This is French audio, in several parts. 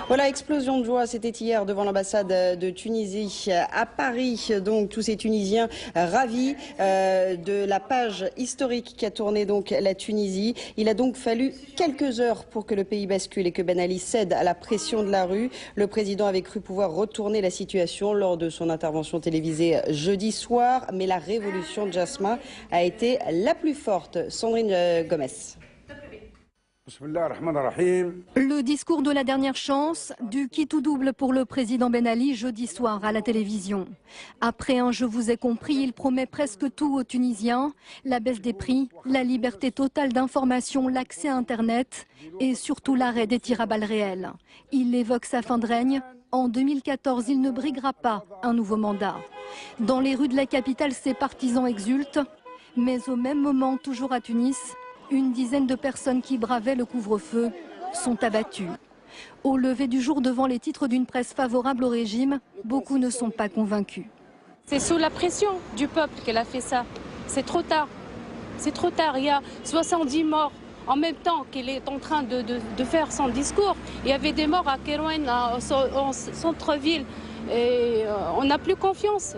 Voilà, explosion de joie, c'était hier devant l'ambassade de Tunisie à Paris. Donc tous ces Tunisiens ravis de la page historique qu'a tourné donc la Tunisie. Il a donc fallu quelques heures pour que le pays bascule et que Ben Ali cède à la pression de la rue. Le président avait cru pouvoir retourner la situation lors de son intervention télévisée jeudi soir, mais la révolution de Jasmin a été la plus forte. Sandrine Gomez. Le discours de la dernière chance, du qui tout double pour le président Ben Ali jeudi soir à la télévision. Après un je vous ai compris, il promet presque tout aux Tunisiens, la baisse des prix, la liberté totale d'information, l'accès à Internet et surtout l'arrêt des tirs à balles réelles. Il évoque sa fin de règne. En 2014, il ne briguera pas un nouveau mandat. Dans les rues de la capitale, ses partisans exultent, mais au même moment, toujours à Tunis, une dizaine de personnes qui bravaient le couvre-feu sont abattues. Au lever du jour devant les titres d'une presse favorable au régime, beaucoup ne sont pas convaincus. C'est sous la pression du peuple qu'elle a fait ça. C'est trop tard. C'est trop tard. Il y a 70 morts en même temps qu'elle est en train de faire son discours. Il y avait des morts à Kérouane, en centre-ville. Et on n'a plus confiance.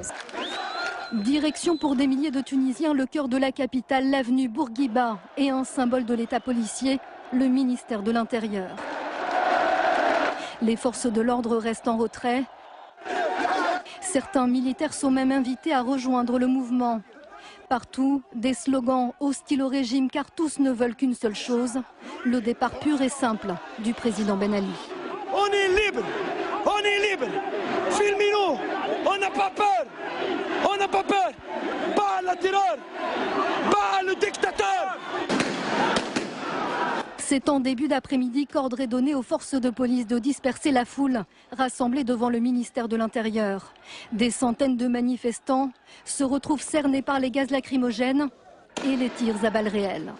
Direction pour des milliers de Tunisiens, le cœur de la capitale, l'avenue Bourguiba et un symbole de l'État policier, le ministère de l'Intérieur. Les forces de l'ordre restent en retrait. Certains militaires sont même invités à rejoindre le mouvement. Partout, des slogans hostiles au régime car tous ne veulent qu'une seule chose, le départ pur et simple du président Ben Ali. On est libre, on est libre, filmez-nous, on n'a pas peur. On n'a pas peur, pas la terreur, pas le dictateur. C'est en début d'après-midi qu'ordre est donné aux forces de police de disperser la foule rassemblée devant le ministère de l'Intérieur. Des centaines de manifestants se retrouvent cernés par les gaz lacrymogènes et les tirs à balles réelles.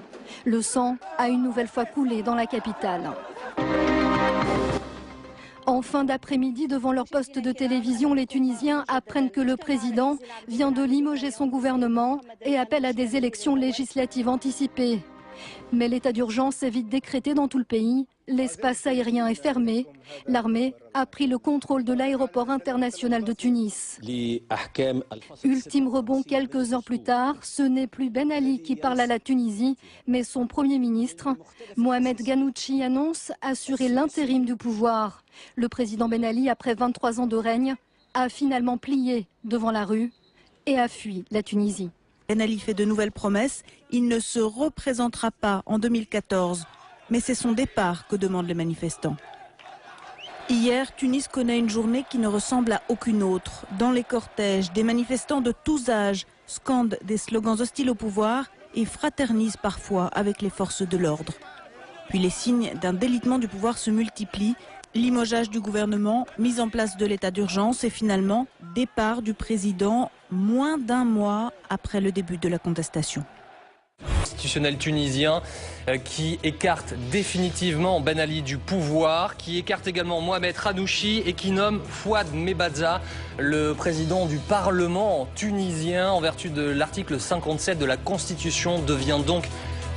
Le sang a une nouvelle fois coulé dans la capitale. En fin d'après-midi, devant leur poste de télévision, les Tunisiens apprennent que le président vient de limoger son gouvernement et appelle à des élections législatives anticipées. Mais l'état d'urgence est vite décrété dans tout le pays. L'espace aérien est fermé. L'armée a pris le contrôle de l'aéroport international de Tunis. Ultime rebond quelques heures plus tard, ce n'est plus Ben Ali qui parle à la Tunisie, mais son Premier ministre. Mohamed Ghannouchi annonce assurer l'intérim du pouvoir. Le président Ben Ali, après 23 ans de règne, a finalement plié devant la rue et a fui la Tunisie. Ben Ali fait de nouvelles promesses. Il ne se représentera pas en 2014. Mais c'est son départ que demandent les manifestants. Hier, Tunis connaît une journée qui ne ressemble à aucune autre. Dans les cortèges, des manifestants de tous âges scandent des slogans hostiles au pouvoir et fraternisent parfois avec les forces de l'ordre. Puis les signes d'un délitement du pouvoir se multiplient. Limogeage du gouvernement, mise en place de l'état d'urgence et finalement départ du président moins d'un mois après le début de la contestation. Institutionnel tunisien qui écarte définitivement Ben Ali du pouvoir, qui écarte également Mohamed Ghannouchi et qui nomme Fouad Mebazaa le président du Parlement tunisien en vertu de l'article 57 de la Constitution, devient donc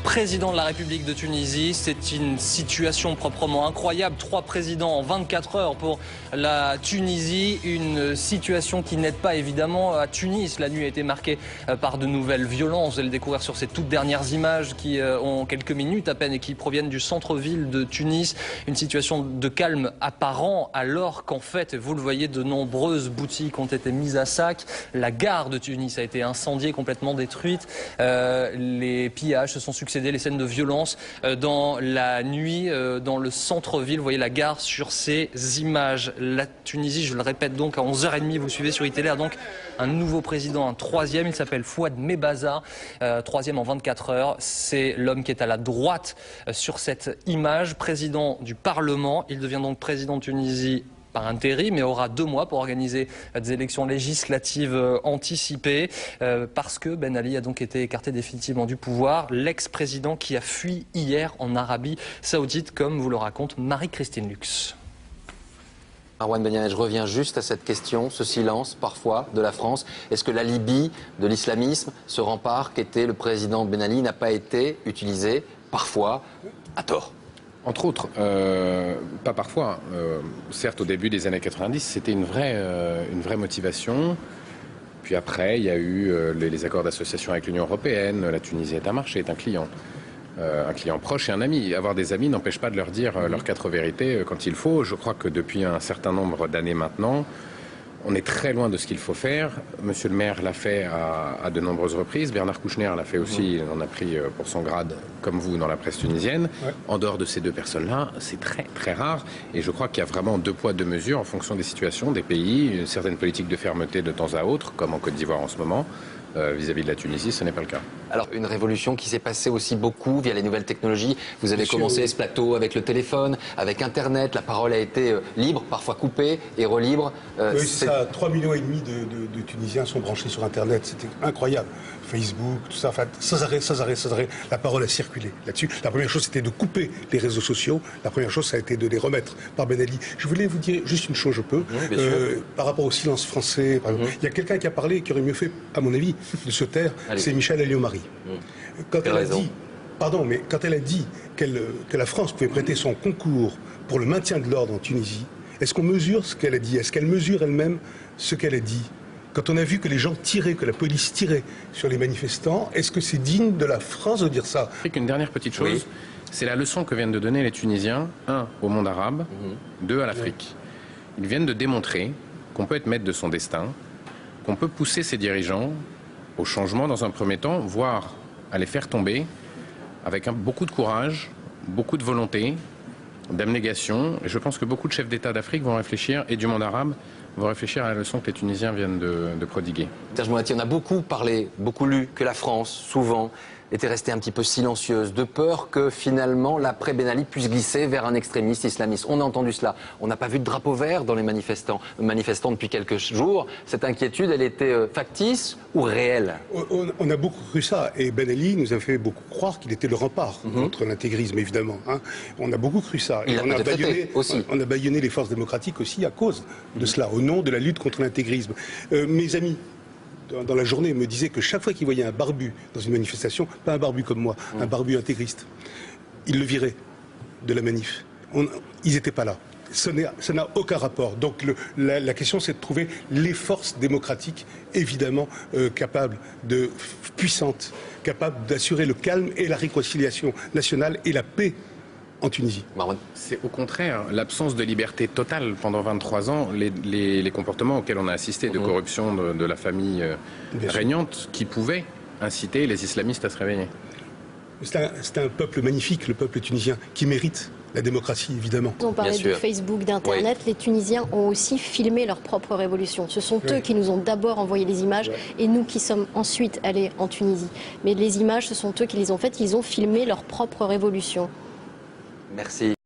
président de la République de Tunisie. C'est une situation proprement incroyable. 3 présidents en 24 heures pour la Tunisie. Une situation qui n'aide pas évidemment à Tunis. La nuit a été marquée par de nouvelles violences. Vous allez le découvrir sur ces toutes dernières images qui ont quelques minutes à peine et qui proviennent du centre-ville de Tunis. Une situation de calme apparent alors qu'en fait, vous le voyez, de nombreuses boutiques ont été mises à sac. La gare de Tunis a été incendiée, complètement détruite. Les pillages se sont succédés. Les scènes de violence dans la nuit, dans le centre-ville. Vous voyez la gare sur ces images. La Tunisie, je le répète donc, à 11h30, vous suivez sur iTélé, a donc un nouveau président, un troisième. Il s'appelle Fouad Mebazaa, troisième en 24 heures. C'est l'homme qui est à la droite sur cette image, président du Parlement. Il devient donc président de Tunisie par intérim, mais aura 2 mois pour organiser des élections législatives anticipées parce que Ben Ali a donc été écarté définitivement du pouvoir. L'ex-président qui a fui hier en Arabie Saoudite, comme vous le raconte Marie-Christine Lux. Marouane Beniane, je reviens juste à cette question, ce silence parfois de la France. Est-ce que l'alibi de l'islamisme, ce rempart qu'était le président Ben Ali, n'a pas été utilisé parfois à tort? Entre autres, pas parfois. Certes, au début des années 90, c'était une vraie motivation. Puis après, il y a eu les accords d'association avec l'Union européenne. La Tunisie est un marché, est un client proche et un ami. Avoir des amis n'empêche pas de leur dire leurs 4 vérités quand il faut. Je crois que depuis un certain nombre d'années maintenant, on est très loin de ce qu'il faut faire. Monsieur le maire l'a fait à de nombreuses reprises. Bernard Kouchner l'a fait aussi. Il en a pris pour son grade, comme vous, dans la presse tunisienne. Ouais. En dehors de ces 2 personnes-là, c'est très, très rare. Et je crois qu'il y a vraiment 2 poids, 2 mesures en fonction des situations, des pays, une certaine politique de fermeté de temps à autre, comme en Côte d'Ivoire en ce moment. Vis-à-vis de la Tunisie, ce n'est pas le cas. Alors, une révolution qui s'est passée aussi beaucoup via les nouvelles technologies. Vous avez commencé ce plateau avec le téléphone, avec Internet. La parole a été libre, parfois coupée et relibre. Oui, c'est ça. 3,5 millions de Tunisiens sont branchés sur Internet. C'était incroyable. Facebook, tout ça, enfin, sans arrêt. La parole a circulé là-dessus. La première chose, c'était de couper les réseaux sociaux. La première chose, ça a été de les remettre par Ben Ali. Je voulais vous dire juste une chose, je peux. Par rapport au silence français, par exemple, il y a quelqu'un qui a parlé qui aurait mieux fait, à mon avis, de se taire, c'est Michèle Alliot-Marie. Quand elle a dit, quand elle a dit que la France pouvait prêter son concours pour le maintien de l'ordre en Tunisie, est-ce qu'on mesure ce qu'elle a dit? Est-ce qu'elle mesure elle-même ce qu'elle a dit? Quand on a vu que les gens tiraient, que la police tirait sur les manifestants, est-ce que c'est digne de la France de dire ça? Une dernière petite chose, c'est la leçon que viennent de donner les Tunisiens, 1, au monde arabe, 2, à l'Afrique. Ils viennent de démontrer qu'on peut être maître de son destin, qu'on peut pousser ses dirigeants au changement dans un premier temps, voire à les faire tomber avec beaucoup de courage, beaucoup de volonté, d'abnégation. Et je pense que beaucoup de chefs d'État d'Afrique vont réfléchir, et du monde arabe, vont réfléchir à la leçon que les Tunisiens viennent de prodiguer. Serge Moati, on a beaucoup parlé, beaucoup lu que la France, souvent, était restée un petit peu silencieuse, de peur que finalement l'après Ben Ali puisse glisser vers un extrémiste islamiste. On a entendu cela. On n'a pas vu de drapeau vert dans les manifestants depuis quelques jours. Cette inquiétude, elle était factice ou réelle? On a beaucoup cru ça. Et Ben Ali nous a fait beaucoup croire qu'il était le rempart contre l'intégrisme, évidemment. Hein. On a beaucoup cru ça. Et on a bâillonné les forces démocratiques aussi à cause de cela, au nom de la lutte contre l'intégrisme. Mes amis, dans la journée, me disaient que chaque fois qu'ils voyaient un barbu dans une manifestation, pas un barbu comme moi, un barbu intégriste, ils le viraient de la manif. Ils n'étaient pas là. Ça n'a aucun rapport. Donc la question, c'est de trouver les forces démocratiques, évidemment, puissantes, capables d'assurer le calme et la réconciliation nationale et la paix en Tunisie. C'est au contraire l'absence de liberté totale pendant 23 ans, les comportements auxquels on a assisté de corruption de la famille régnante qui pouvaient inciter les islamistes à se réveiller. C'est un peuple magnifique, le peuple tunisien, qui mérite la démocratie, évidemment. On parlait de Facebook, d'Internet. Les Tunisiens ont aussi filmé leur propre révolution. Ce sont eux qui nous ont d'abord envoyé les images et nous qui sommes ensuite allés en Tunisie. Mais les images, ce sont eux qui les ont faites. Ils ont filmé leur propre révolution. Merci.